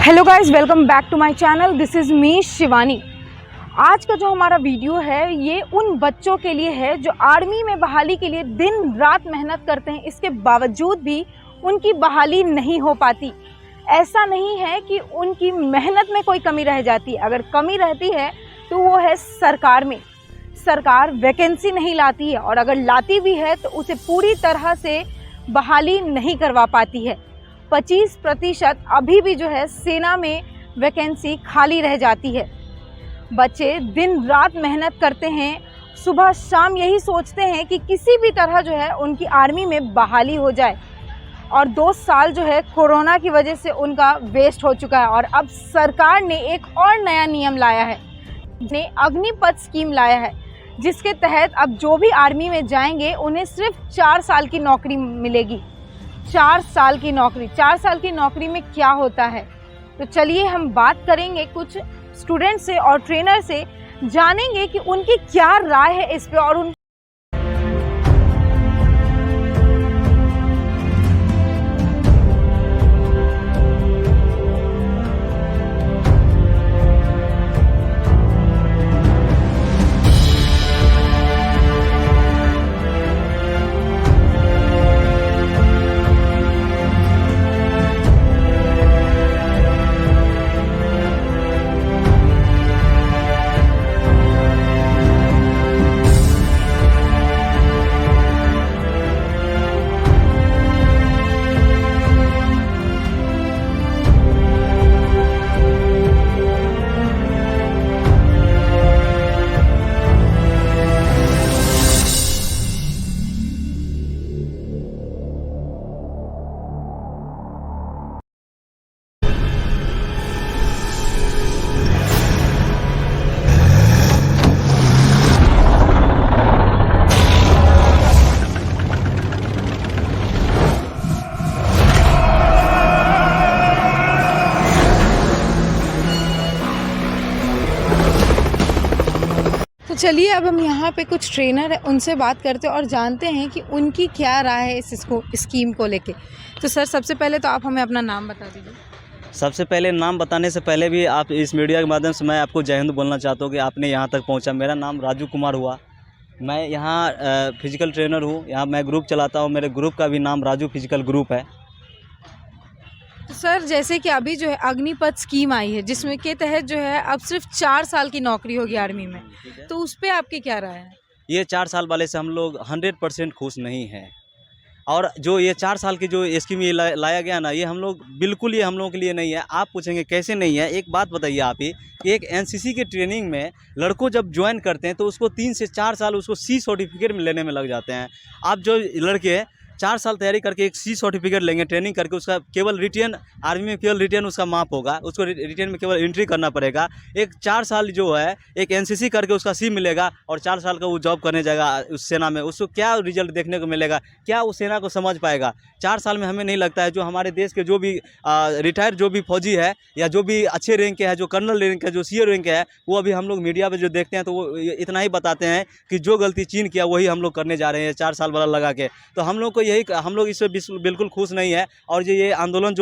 Hello guys, welcome back to my channel. This is me Shivani. आज का जो हमारा वीडियो है ये उन बच्चों के लिए है जो आर्मी में बहाली के लिए दिन रात मेहनत करते हैं, इसके बावजूद भी उनकी बहाली नहीं हो पाती। ऐसा नहीं है कि उनकी मेहनत में कोई कमी रह जाती है, अगर कमी रहती है तो वो है सरकार में। सरकार वैकेंसी नहीं लाती है और अगर लाती भी है तो उसे पूरी तरह से बहाली नहीं करवा पाती है। 25% अभी भी जो है सेना में वैकेंसी खाली रह जाती है। बच्चे दिन रात मेहनत करते हैं, सुबह शाम यही सोचते हैं कि किसी भी तरह जो है उनकी आर्मी में बहाली हो जाए। और 2 साल जो है कोरोना की वजह से उनका वेस्ट हो चुका है और अब सरकार ने एक और नया नियम लाया है, ने अग्निपथ स्कीम लाया है, जिसके तहत अब जो भी आर्मी में जाएंगे उन्हें सिर्फ 4 साल की नौकरी मिलेगी। 4 साल की नौकरी। 4 साल की नौकरी में क्या होता है, तो चलिए हम बात करेंगे कुछ स्टूडेंट से और ट्रेनर से, जानेंगे कि उनकी क्या राय है इस पे और उन चलिए अब हम यहाँ पे कुछ ट्रेनर हैं उनसे बात करते हैं और जानते हैं कि उनकी क्या राय है इस स्कीम को लेके। तो सर, सबसे पहले तो आप हमें अपना नाम बता दीजिए। सबसे पहले नाम बताने से पहले भी आप इस मीडिया के माध्यम से मैं आपको जय हिंद बोलना चाहता हूँ कि आपने यहाँ तक पहुँचा। मेरा नाम राजू कुमार हुआ, मैं यहाँ फिजिकल ट्रेनर हूँ। यहाँ मैं ग्रुप चलाता हूँ, मेरे ग्रुप का भी नाम राजू फिजिकल ग्रुप है। तो सर, जैसे कि अभी जो है अग्निपथ स्कीम आई है, जिसमें के तहत जो है अब सिर्फ 4 साल की नौकरी होगी आर्मी में, तो उस पर आपकी क्या राय है? ये 4 साल वाले से हम लोग 100% खुश नहीं हैं। और जो ये 4 साल की जो स्कीम ये लाया गया ना, ये हम लोगों के लिए नहीं है। आप पूछेंगे कैसे नहीं है, एक बात बताइए आप ही कि एक एनसीसी के ट्रेनिंग में लड़कों जब ज्वाइन करते हैं तो उसको 3 से 4 साल उसको सी सर्टिफिकेट में लेने में लग जाते हैं। आप जो लड़के 4 साल तैयारी करके एक सी सर्टिफिकेट लेंगे, ट्रेनिंग करके उसका केवल रिटेन, आर्मी में केवल रिटेन उसका माप होगा, उसको रिटेन में केवल एंट्री करना पड़ेगा। एक 4 साल जो है एक एनसीसी करके उसका सी मिलेगा और 4 साल का वो जॉब करने जाएगा उस सेना में, उसको क्या रिजल्ट देखने को मिलेगा, क्या उस सेना को समझ पाएगा? 4 साल में हमें नहीं लगता है जो हमारे देश के जो भी रिटायर जो भी फौजी है या जो भी अच्छे रैंक के है, जो कर्नल रैंक है, जो सीए रैंक के है, वो अभी हम लोग मीडिया पर जो देखते हैं तो वो इतना ही बताते हैं कि जो गलती चीन किया वही हम लोग करने जा रहे हैं 4 साल वाला लगा के। तो हम लोग को हम लोग इससे बिल्कुल खुश नहीं है। और ये आंदोलन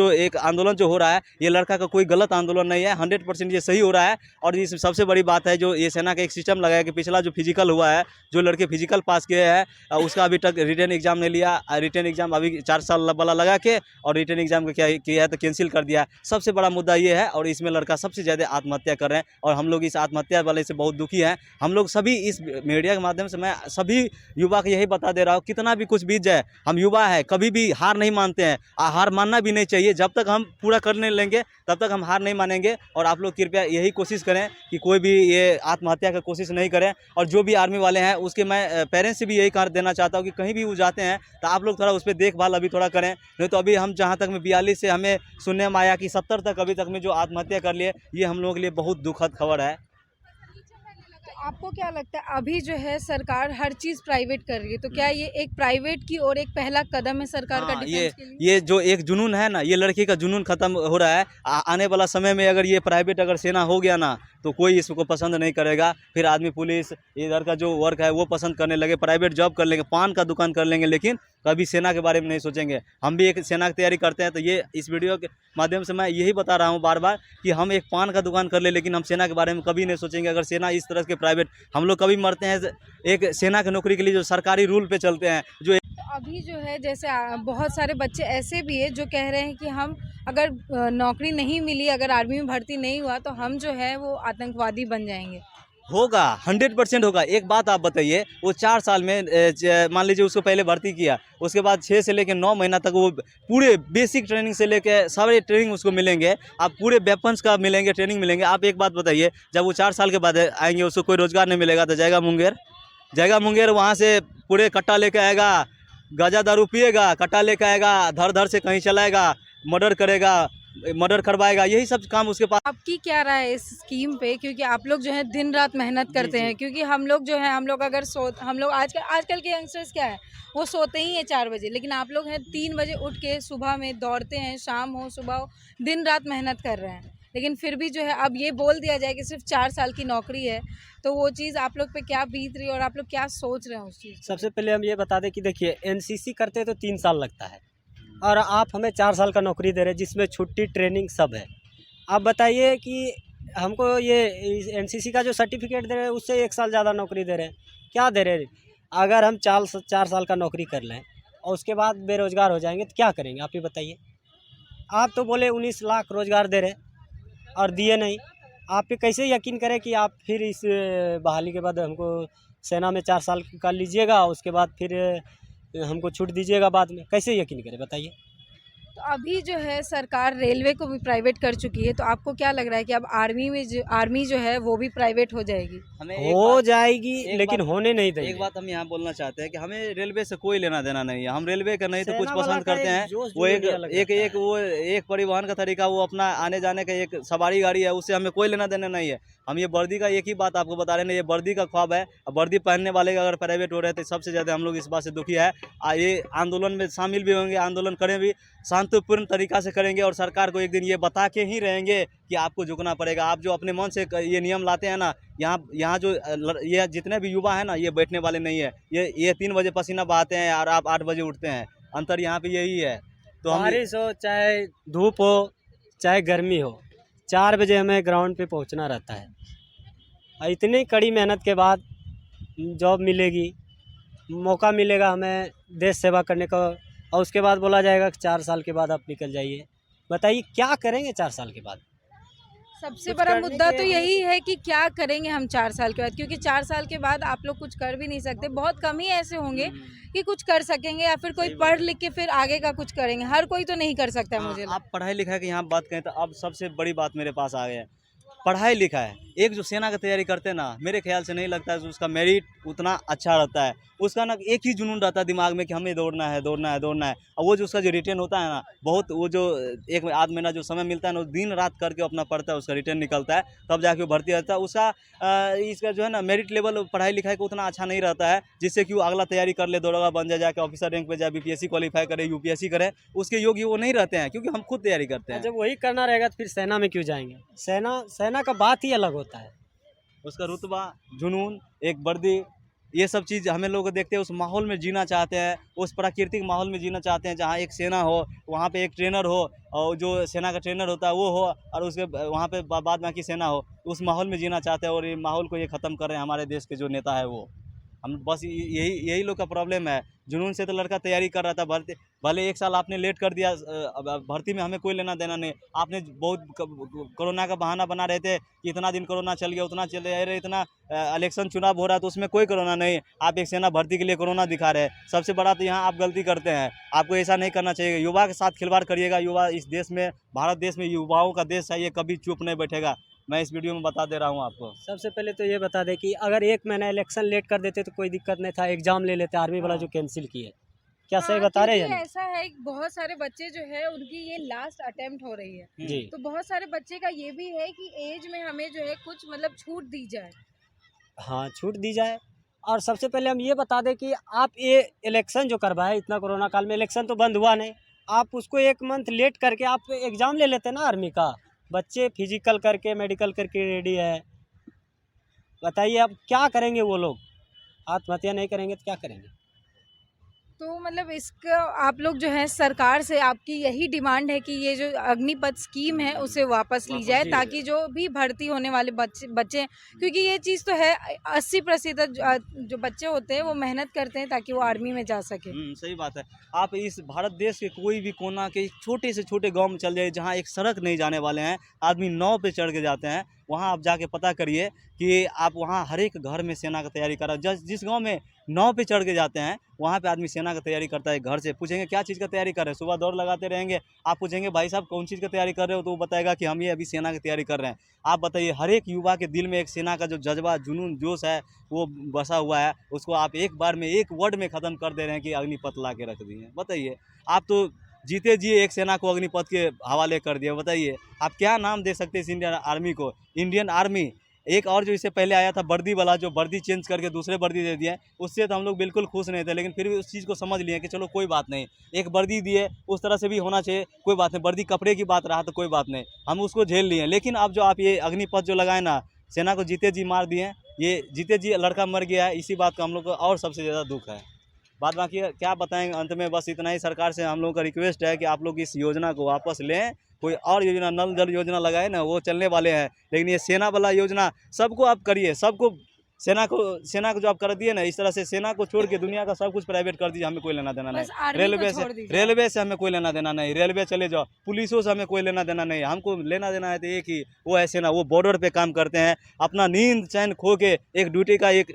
जो हो रहा है, ये लड़का का कोई गलत आंदोलन नहीं है, 100% ये सही हो रहा है। और ये सबसे बड़ी बात है जो ये सेना का एक सिस्टम लगाया कि पिछला जो फिजिकल हुआ है, जो लड़के फिजिकल पास किए हैं उसका अभी तक रिटर्न एग्जाम नहीं लिया। रिटर्न एग्जाम अभी 4 साल वाला लगा के और रिटर्न एग्जाम का क्या किया है तो कैंसिल कर दिया। सबसे बड़ा मुद्दा ये है और इसमें लड़का सबसे ज़्यादा आत्महत्या कर रहे हैं और हम लोग इस आत्महत्या वाले से बहुत दुखी हैं। हम लोग सभी इस मीडिया के माध्यम से मैं सभी युवा को यही बता दे रहा हूँ, कितना भी कुछ बीत जाए, हम युवा है, कभी भी हार नहीं मानते हैं। हार मानना भी नहीं चाहिए। जब तक हम पूरा करने लेंगे तब तक हम हार नहीं मानेंगे। और आप लोग कृपया यही कोशिश करें कि कोई भी ये आत्महत्या का कोशिश नहीं करें। और जो भी आर्मी वाले हैं उसके मैं पेरेंट्स से भी यही कर देना चाहता हूँ कि कहीं भी वो जाते हैं तो आप लोग थोड़ा उस पर देखभाल अभी थोड़ा करें। नहीं तो अभी हम जहाँ तक में 42 से हमें सुनने में आया कि 70 तक अभी तक में जो आत्महत्या कर लिए, ये हम लोगों के लिए बहुत दुखद खबर है। आपको क्या लगता है, अभी जो है सरकार हर चीज़ प्राइवेट कर रही है, तो क्या ये एक प्राइवेट की और एक पहला कदम है सरकार का डिफेंस के लिए? ये जो एक जुनून है ना, ये लड़की का जुनून खत्म हो रहा है। आने वाला समय में अगर ये प्राइवेट अगर सेना हो गया ना तो कोई इसको पसंद नहीं करेगा। फिर आदमी पुलिस इधर का जो वर्क है वो पसंद करने लगे, प्राइवेट जॉब कर लेंगे, पान का दुकान कर लेंगे, लेकिन कभी सेना के बारे में नहीं सोचेंगे। हम भी एक सेना की तैयारी करते हैं, तो ये इस वीडियो के माध्यम से मैं यही बता रहा हूँ बार बार कि हम एक पान का दुकान कर ले, लेकिन हम सेना के बारे में कभी नहीं सोचेंगे। अगर सेना इस तरह के प्राइवेट, हम लोग कभी मरते हैं एक सेना की नौकरी के लिए जो सरकारी रूल पे चलते हैं। जो अभी जो है जैसे बहुत सारे बच्चे ऐसे भी है जो कह रहे हैं कि हम अगर नौकरी नहीं मिली, अगर आर्मी में भर्ती नहीं हुआ तो हम जो है वो आतंकवादी बन जाएंगे। होगा, 100% होगा। एक बात आप बताइए, वो 4 साल में मान लीजिए उसको पहले भर्ती किया, उसके बाद 6 से लेकर 9 महीना तक वो पूरे बेसिक ट्रेनिंग से लेकर सारे ट्रेनिंग उसको मिलेंगे, आप पूरे वेपन्स का मिलेंगे, ट्रेनिंग मिलेंगे। आप एक बात बताइए, जब वो 4 साल के बाद आएंगे उसको कोई रोज़गार नहीं मिलेगा तो जाएगा मुंगेर, वहाँ से पूरे कट्टा लेकर आएगा, गांजा दारू पिएगा, कट्टा लेकर आएगा, धर से कहीं चलाएगा, मर्डर करवाएगा, यही सब काम उसके पास। आपकी क्या राय है इस स्कीम पे, क्योंकि आप लोग जो है दिन रात मेहनत करते हैं, क्योंकि हम लोग जो है हम लोग आजकल के यंगस्टर्स क्या है वो सोते ही हैं 4 बजे, लेकिन आप लोग हैं 3 बजे उठ के सुबह में दौड़ते हैं, शाम हो सुबह हो, दिन रात मेहनत कर रहे हैं, लेकिन फिर भी जो है अब ये बोल दिया जाए कि सिर्फ 4 साल की नौकरी है, तो वो चीज़ आप लोग पे क्या बीत रही है और आप लोग क्या सोच रहे हैं उस चीज़। सबसे पहले हम ये बता दें कि देखिए एनसीसी करते तो 3 साल लगता है और आप हमें 4 साल का नौकरी दे रहे हैं जिसमें छुट्टी ट्रेनिंग सब है। आप बताइए कि हमको ये एनसीसी का जो सर्टिफिकेट दे रहे हैं उससे 1 साल ज़्यादा नौकरी दे रहे हैं, क्या दे रहे हैं? अगर हम 4 साल का नौकरी कर लें और उसके बाद बेरोज़गार हो जाएंगे तो क्या करेंगे आप ही बताइए। आप तो बोले 19 लाख रोज़गार दे रहे और दिए नहीं, आप पे कैसे यकीन करें कि आप फिर इस बहाली के बाद हमको सेना में 4 साल का लीजिएगा, उसके बाद फिर हमको छूट दीजिएगा बाद में, कैसे यकीन करें बताइए। तो अभी जो है सरकार रेलवे को भी प्राइवेट कर चुकी है, तो आपको क्या लग रहा है कि अब आर्मी जो है वो भी प्राइवेट हो जाएगी? हो जाएगी, लेकिन होने नहीं देंगे। एक बात हम यहाँ बोलना चाहते हैं कि हमें रेलवे से कोई लेना देना नहीं है। हम रेलवे का नहीं तो कुछ सेना वाला पसंद का करते एक हैं, जोश वो जुनून ही अलग रहता है। वो एक परिवहन का तरीका, वो अपना आने जाने का एक सवारी गाड़ी है, उससे हमें कोई लेना देना नहीं है। हम ये वर्दी का एक ही बात आपको बता रहे हैं, ये वर्दी का ख्वाब है। वर्दी पहनने वाले का अगर प्राइवेट हो रहे हैं तो सबसे ज़्यादा हम लोग इस बात से दुखी है। ये आंदोलन में शामिल भी होंगे, आंदोलन करें भी, शांतिपूर्ण तरीका से करेंगे और सरकार को एक दिन ये बता के ही रहेंगे कि आपको झुकना पड़ेगा। आप जो अपने मन से ये नियम लाते हैं ना, यहाँ जो ये जितने भी युवा हैं ना, ये बैठने वाले नहीं है। ये 3 बजे पसीना बहाते हैं और आप 8 बजे उठते हैं, अंतर यहाँ पे यही है। तो हम बारिश हो चाहे धूप हो चाहे गर्मी हो, 4 बजे हमें ग्राउंड पे पहुंचना रहता है। और इतनी कड़ी मेहनत के बाद जॉब मिलेगी, मौका मिलेगा हमें देश सेवा करने का, और उसके बाद बोला जाएगा कि 4 साल के बाद आप निकल जाइए। बताइए क्या करेंगे 4 साल के बाद? सबसे कुछ बड़ा करने मुद्दा के तो लिए यही है कि क्या करेंगे हम 4 साल के बाद, क्योंकि 4 साल के बाद आप लोग कुछ कर भी नहीं सकते। बहुत कम ही ऐसे होंगे कि कुछ कर सकेंगे या फिर कोई पढ़ लिख के फिर आगे का कुछ करेंगे। हर कोई तो नहीं कर सकता है, मुझे लगता है। आप पढ़ाई लिखाई की यहाँ बात करें तो अब सबसे बड़ी बात मेरे पास आ गया है, पढ़ाई लिखाई। एक जो सेना की तैयारी करते हैं ना, मेरे ख्याल से नहीं लगता है कि उसका मेरिट उतना अच्छा रहता है। उसका ना एक ही जुनून रहता है दिमाग में कि हमें दौड़ना है। और वो जो उसका जो रिटर्न होता है ना, बहुत वो जो एक आध महीना जो समय मिलता है ना, वो दिन रात करके अपना पढ़ता है, उसका रिटर्न निकलता है, तब जाके वो भर्ती रहता है। उसका इसका जो है ना मेरिट लेवल पढ़ाई लिखाई का उतना अच्छा नहीं रहता है, जिससे कि वो अगला तैयारी कर ले, दौड़ेगा बन जाए, जाके ऑफिसर रैंक पे जाए, BPSC क्वालिफाई करे, UPSC करे, उसके योग्य वो नहीं रहते हैं, क्योंकि हम खुद तैयारी करते हैं। जब वही करना रहेगा तो फिर सेना में क्यों जाएंगे? सेना का बात ही अलग होता है। उसका रुतबा, जुनून, एक वर्दी, ये सब चीज़ हमें लोग देखते हैं, उस माहौल में जीना चाहते हैं, उस प्राकृतिक माहौल में जीना चाहते हैं जहाँ एक सेना हो, वहाँ पे एक ट्रेनर हो, और जो सेना का ट्रेनर होता है वो हो, और उसके वहाँ पे बाद बाकी सेना हो, उस माहौल में जीना चाहते हैं। और ये माहौल को ये ख़त्म कर रहे हैं हमारे देश के जो नेता है वो। हम बस यही लोग का प्रॉब्लम है। जुनून से तो लड़का तैयारी कर रहा था, भर्ती भले 1 साल आपने लेट कर दिया, भर्ती में हमें कोई लेना देना नहीं। आपने बहुत कोरोना का बहाना बना रहे थे कि इतना दिन कोरोना चल गया, उतना चल गया, इतना इलेक्शन चुनाव हो रहा है तो उसमें कोई कोरोना नहीं। आप एक सेना भर्ती के लिए कोरोना दिखा रहे हैं। सबसे बड़ा तो यहाँ आप गलती करते हैं, आपको ऐसा नहीं करना चाहिए। युवा के साथ खिलवाड़ करिएगा। युवा इस देश में, भारत देश में युवाओं का देश है, ये कभी चुप नहीं बैठेगा। मैं इस वीडियो में बता दे रहा हूँ आपको। सबसे पहले तो ये बता दें कि अगर 1 महीना इलेक्शन लेट कर देते तो कोई दिक्कत नहीं था, एग्जाम ले लेते, आर्मी वाला जो कैंसिल किए। क्या सही बता रहे हैं? ऐसा है कि बहुत सारे बच्चे जो है उनकी ये लास्ट अटेम्प्ट हो रही है, जी। तो बहुत सारे बच्चे का ये भी है कि एज में हमें जो है कुछ मतलब छूट दी जाए। हाँ, छूट दी जाए। और सबसे पहले हम ये बता दें कि आप ये इलेक्शन जो करवाए, इतना कोरोना काल में इलेक्शन तो बंद हुआ नहीं, आप उसको 1 मंथ लेट करके आप एग्ज़ाम ले लेते ना आर्मी का। बच्चे फिजिकल करके, मेडिकल करके रेडी है, बताइए अब क्या करेंगे वो लोग, आत्महत्या नहीं करेंगे तो क्या करेंगे। तो मतलब इसका आप लोग जो है सरकार से आपकी यही डिमांड है कि ये जो अग्निपथ स्कीम है उसे वापस ली वापस जाए, ली ताकि जो भी भर्ती होने वाले बच्चे, क्योंकि ये चीज़ तो है 80% जो बच्चे होते हैं वो मेहनत करते हैं ताकि वो आर्मी में जा सके। सही बात है। आप इस भारत देश के कोई भी कोना के एक छोटे से छोटे गांव में चल जाइए जहां एक सड़क नहीं जाने वाले हैं, आदमी नाव पे चढ़ के जाते हैं, वहां आप जाके पता करिए कि आप वहां हर एक घर में सेना की तैयारी कर रहा है। जिस गांव में नाव पे चढ़ के जाते हैं वहां पे आदमी सेना की तैयारी करता है। घर से पूछेंगे क्या चीज़ का तैयारी कर रहे हैं, सुबह दौड़ लगाते रहेंगे, आप पूछेंगे भाई साहब कौन चीज़ की तैयारी कर रहे हो, तो वो बताएगा कि हम ये अभी सेना की तैयारी कर रहे हैं। आप बताइए, हर एक युवा के दिल में एक सेना का जो जज्बा, जुनून, जोश है वो बसा हुआ है, उसको आप एक बार में एक वर्ड में ख़त्म कर दे रहे हैं कि अग्निपथ ला के रख दिए। बताइए, आप तो जीते जी एक सेना को अग्निपथ के हवाले कर दिया। बताइए आप क्या नाम दे सकते हैं इस इंडियन आर्मी को। इंडियन आर्मी एक और जो इससे पहले आया था वर्दी वाला, जो वर्दी चेंज करके दूसरे वर्दी दे दिए, उससे तो हम लोग बिल्कुल खुश नहीं थे, लेकिन फिर भी उस चीज़ को समझ लिए कि चलो कोई बात नहीं, एक वर्दी दिए उस तरह से भी होना चाहिए, कोई बात नहीं, वर्दी कपड़े की बात रहा तो कोई बात नहीं, हम उसको झेल लिए। लेकिन अब जो आप ये अग्निपथ जो लगाए ना, सेना को जीते जी मार दिए, ये जीते जी लड़का मर गया है, इसी बात का हम लोग को और सबसे ज़्यादा दुख है। बाद बाकी क्या बताएंगे, अंत में बस इतना ही, सरकार से हम लोगों का रिक्वेस्ट है कि आप लोग इस योजना को वापस लें, कोई और योजना, नल जल योजना लगाए ना, वो चलने वाले हैं, लेकिन ये सेना वाला योजना सबको आप करिए, सबको सेना को जो आप कर दिए ना, इस तरह से सेना को छोड़ के दुनिया का सब कुछ प्राइवेट कर दीजिए, हमें कोई लेना देना बस नहीं। आर्मी को छोड़ दीजिए। रेलवे से हमें कोई लेना देना नहीं, रेलवे चले जाओ, पुलिसों से हमें कोई लेना देना नहीं, हमको लेना देना है तो एक ही, वो है सेना। वो बॉर्डर पे काम करते हैं, अपना नींद चैन खो के एक ड्यूटी का एक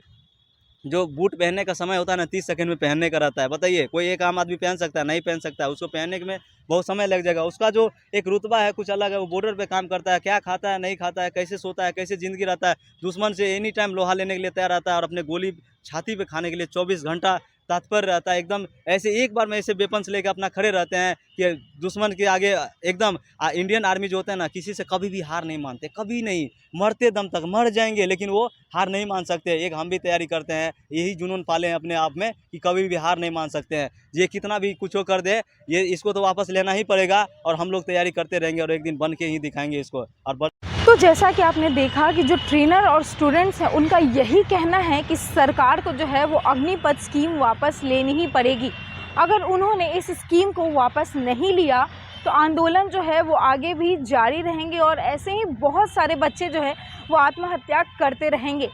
जो बूट पहनने का समय होता है ना, 30 सेकंड में पहनने का रहता है। बताइए कोई एक आम आदमी पहन सकता है? नहीं पहन सकता है, उसको पहनने में बहुत समय लग जाएगा। उसका जो एक रुतबा है कुछ अलग है, वो बॉर्डर पे काम करता है, क्या खाता है नहीं खाता है, कैसे सोता है, कैसे ज़िंदगी रहता है, दुश्मन से एनी टाइम लोहा लेने के लिए तैयार रहता है, और अपने गोली छाती पे खाने के लिए 24 घंटा तत्पर रहता है। एकदम ऐसे एक बार में ऐसे वेपन्स लेके अपना खड़े रहते हैं कि दुश्मन के आगे एकदम। इंडियन आर्मी जो होता है ना, किसी से कभी भी हार नहीं मानते, कभी नहीं, मरते दम तक मर जाएंगे लेकिन वो हार नहीं मान सकते। एक हम भी तैयारी करते हैं, यही जुनून पाले हैं अपने आप में कि कभी भी हार नहीं मान सकते हैं। ये कितना भी कुछ हो कर दे, ये इसको तो वापस लेना ही पड़ेगा, और हम लोग तैयारी करते रहेंगे और एक दिन बन के ही दिखाएंगे इसको। और तो जैसा कि आपने देखा कि जो ट्रेनर और स्टूडेंट्स हैं उनका यही कहना है कि सरकार को जो है वो अग्निपथ स्कीम वापस लेनी ही पड़ेगी। अगर उन्होंने इस स्कीम को वापस नहीं लिया तो आंदोलन जो है वो आगे भी जारी रहेंगे, और ऐसे ही बहुत सारे बच्चे जो है वो आत्महत्या करते रहेंगे।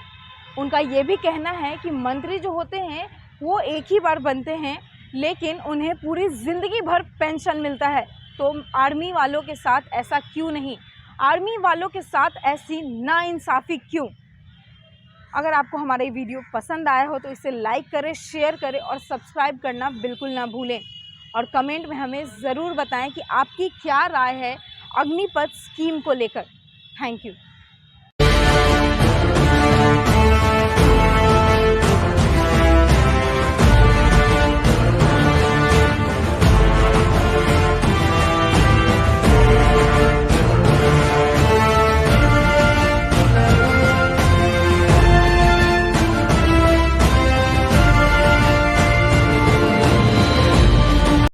उनका ये भी कहना है कि मंत्री जो होते हैं वो एक ही बार बनते हैं, लेकिन उन्हें पूरी ज़िंदगी भर पेंशन मिलता है। तो आर्मी वालों के साथ ऐसा क्यों नहीं, आर्मी वालों के साथ ऐसी नाइंसाफ़ी क्यों? अगर आपको हमारा ये वीडियो पसंद आया हो तो इसे लाइक करें, शेयर करें और सब्सक्राइब करना बिल्कुल ना भूलें। और कमेंट में हमें ज़रूर बताएं कि आपकी क्या राय है अग्निपथ स्कीम को लेकर। Thank you.